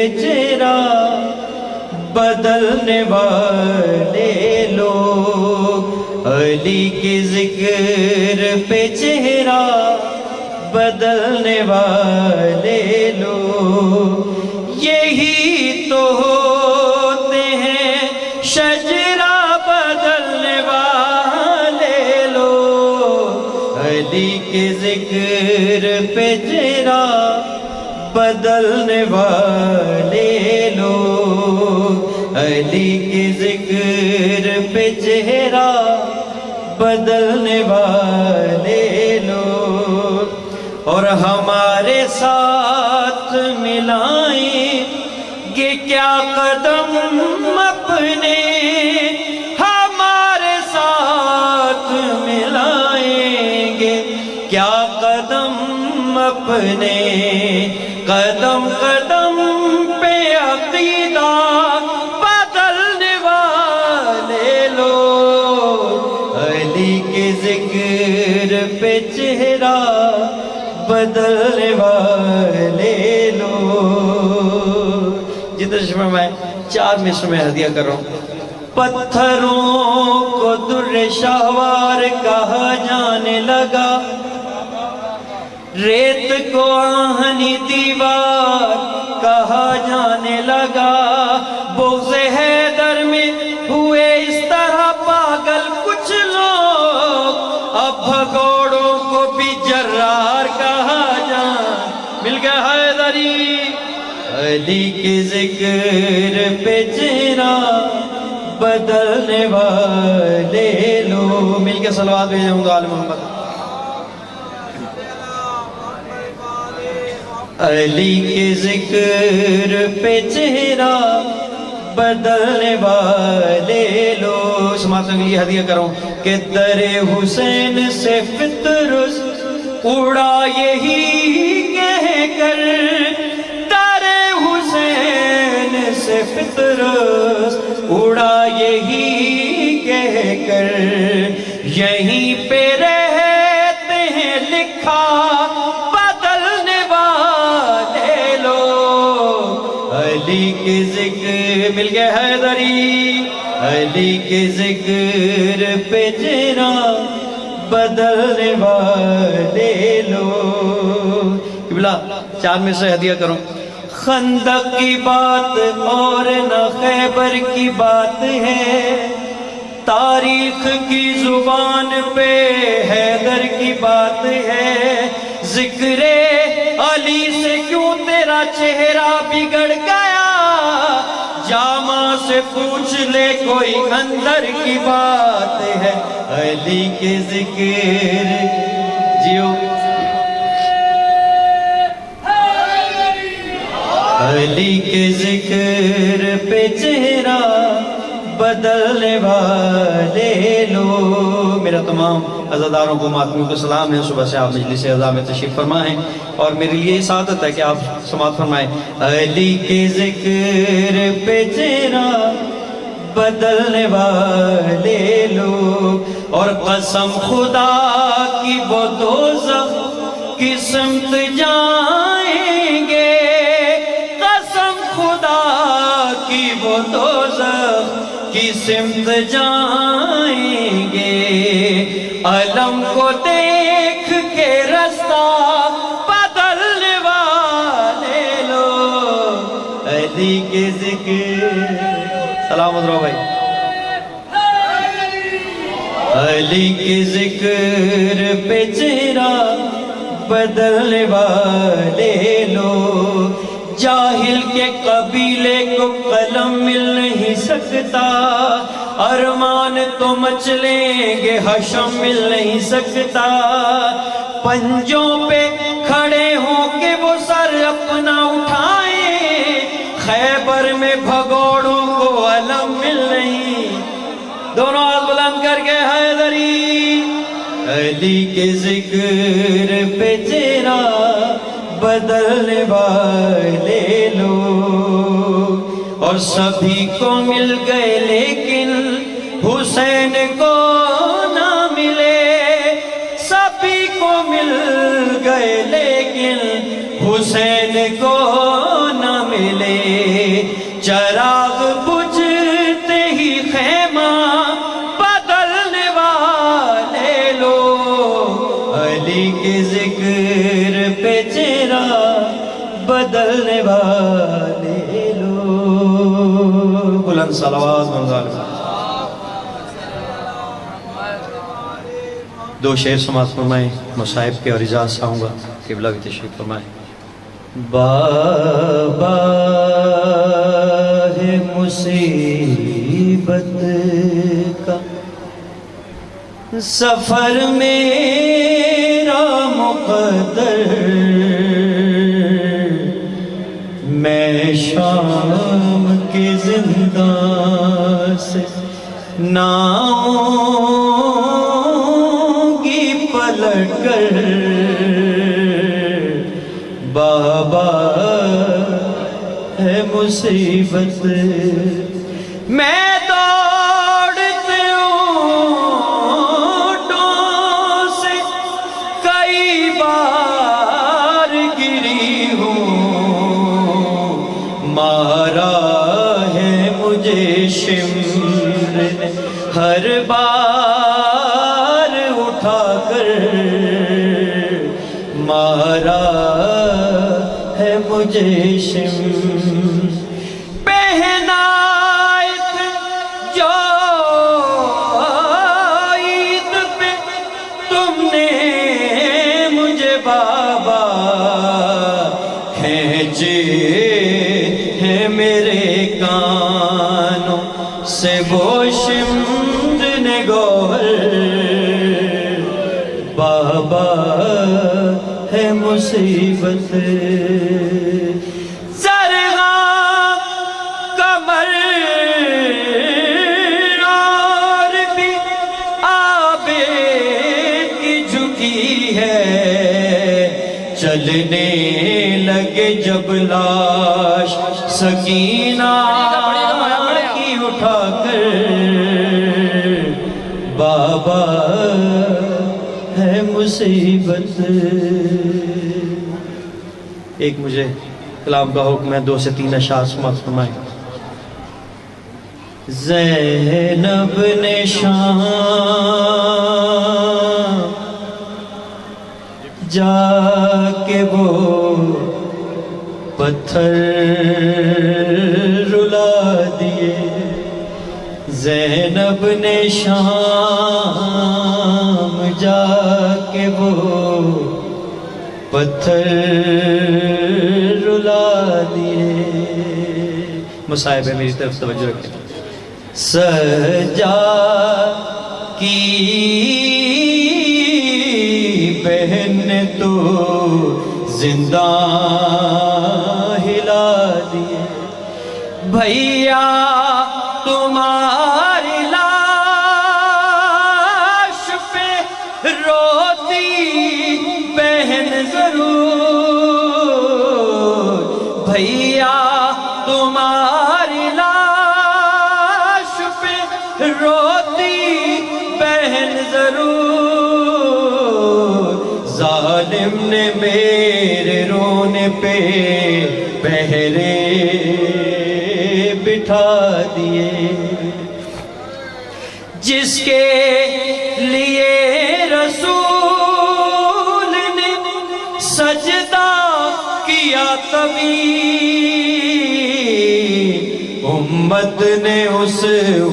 پہ چہرہ بدلنے والے لوگ، علی کے ذکر پہ چہرہ بدلنے والے لوگ، یہی تو ہوتے ہیں شجرہ بدلنے والے لوگ، علی کے ذکر پہ چہرہ بدلنے والے لوگ، علی کے ذکر پہ چہرہ بدلنے والے لوگ، اور ہمارے ساتھ ملائیں گے کیا قدم اپنے، ہمارے ساتھ ملائیں گے کیا قدم اپنے، قدم قدم پہ عقیدہ بدلنے والے لوگ، علی کے ذکر پہ چہرہ بدلنے والے لوگ۔ جتنے شمع میں 4 مصر میں ہدیہ کر رہا ہوں۔ پتھروں کو در شہوار کہا جانے لگا، ریت کو آہنی دیوار کہا جانے لگا، بغض حیدر میں ہوئے اس طرح پاگل کچھ لوگ، اب بھگوڑوں کو بھی جرار کہا مل گیا حیدری، علی کے ذکر پہ چہرہ بدلنے والے لوگ۔ مل کے صلوات بھیجیں ہوں آل محمد۔ علی کے ذکر پہ چہرہ بدلنے والے لوگ۔ سماعت انگلی ہدیہ کروں کہ در حسین سے فطرس اڑا یہی کہہ کر، در حسین سے فطرس اڑا یہی کہہ کر، یہیں پہ رہتے ہیں لکھا بدلنے والے لوگ، علی کے ذکر مل گئے حیدری، علی کے ذکر پہ چہرہ بدلنے والے لوگ۔ قبلہ 4 میں سے ہدیہ کروں۔ خندق کی بات اور نہ خیبر کی بات ہے، تاریخ کی زبان پہ حیدر کی بات ہے، ذکر علی سے کیوں تیرا چہرہ بگڑ گیا، جامع سے پوچھ لے کوئی اندر کی بات ہے، علی کے ذکر جیو، علی کے ذکر پہ چہرہ بدلنے والے لوگ۔ میرا تمام عزاداروں کو ماتمیوں کو سلام ہے، صبح سے آپ مجلس عزا میں تشریف فرما ہیں، اور میرے لیے سعادت ہے کہ آپ سماعت فرمائیں۔ علی کے ذکر پہ چہرہ بدلنے والے لوگ، اور قسم خدا کی وہ دوزخ کی سمت جائیں گے، قسم خدا کی وہ دوزخ کی سمت جائیں گے، علم کو دیکھ کے رستہ بدلنے والے لوگ، علی کے ذکر سلام ادرو بھائی، علی کے ذکر پہ چہرہ بدلنے والے لوگ، جاہل کے قبیلے کو قلم مل نہیں سکتا، ارمان تو مچ لیں گے حشم مل نہیں سکتا، پنجوں پہ کھڑے ہوں کہ وہ سر اپنا اٹھائیں، خیبر میں بھگوڑوں کو علم مل نہیں، دونوں ہاتھ بلند کر کے حیدری، علی کے ذکر پہ چہرہ بدلنے والے لوگ، اور سبھی کو مل گئے لیکن حسین کو نہ ملے، سبھی کو مل گئے لیکن حسین کو نہ ملے، ملے چراغ بجھتے ہی خیمہ بدلنے والے لوگ علی کے ذکر پہ چہرہ بدلنے والے لوگ بلند صلوات منظر دو شعر سماعت فرمائیں مصاحب کے اور اجازت چاہوں گا قبلہ بھی تشریف فرمائیں بابا ہے مصیبت کا سفر میرا مقدر میں شام کے زندان سے نہ آؤں گی پلٹ کر بابا ہے مصیبت میں دوڑتے اونٹوں سے کئی بار گری ہوں مارا ہے مجھے شمر نے ہر بار اٹھا کر مارا ہے مجھے شمر پہنائت جو عید پہ تم نے مجھے بابا کھینچے ہیں میرے کانوں سے وہ شمر نے گوہر بابا ہے مصیبت زرغاں کمر اور بھی آبے کی جھکی ہے چلنے لگے جب لاش سکینہ کی اٹھا کر بابا ہے مصیبت ایک مجھے کلام کا حکم ہے 2 سے 3 اشعار سماعت فرمائیں زینب نے شام جا کے وہ پتھر رلا دیے زینب نے شام جا کے وہ پتھر رلا دیے مصاحب ہے میری طرف توجہ رکھیں سجا کی بہن نے تو زندہ ہلا دیے بھیا تمہاری لاش پہ روتی بہن ضرور بھیا تمہاری لاش پہ روتی بہن ضرور ظالم نے میرے رونے پہ پہرے بٹھا دیے جس کے لیے رسول نے سجدہ کیا طویل امت نے اس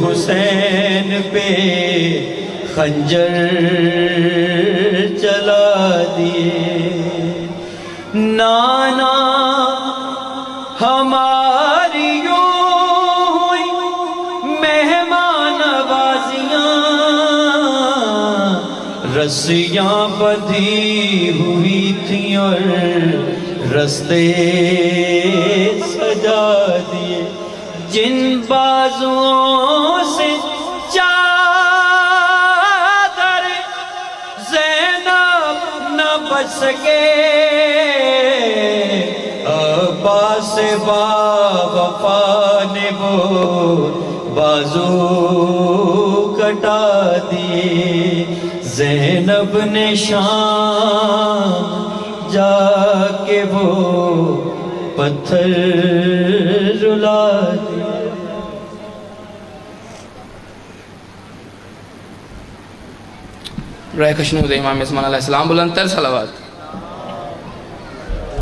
حسین پہ خنجر چلا دیے نانا ہماری یوں ہوئی مہمان نوازیاں رسیاں بندھی ہوئی تھیں اور رستے سجا دیے جن بازوؤں سے چادر زینب نہ بچ سکے عباس با وفا نے وہ بازو کٹا دیے زینب نے شام جا کے وہ پتھر رلا دیا. رائے خشنود امام اسمان علیہ السلام، بلند تر صلوات.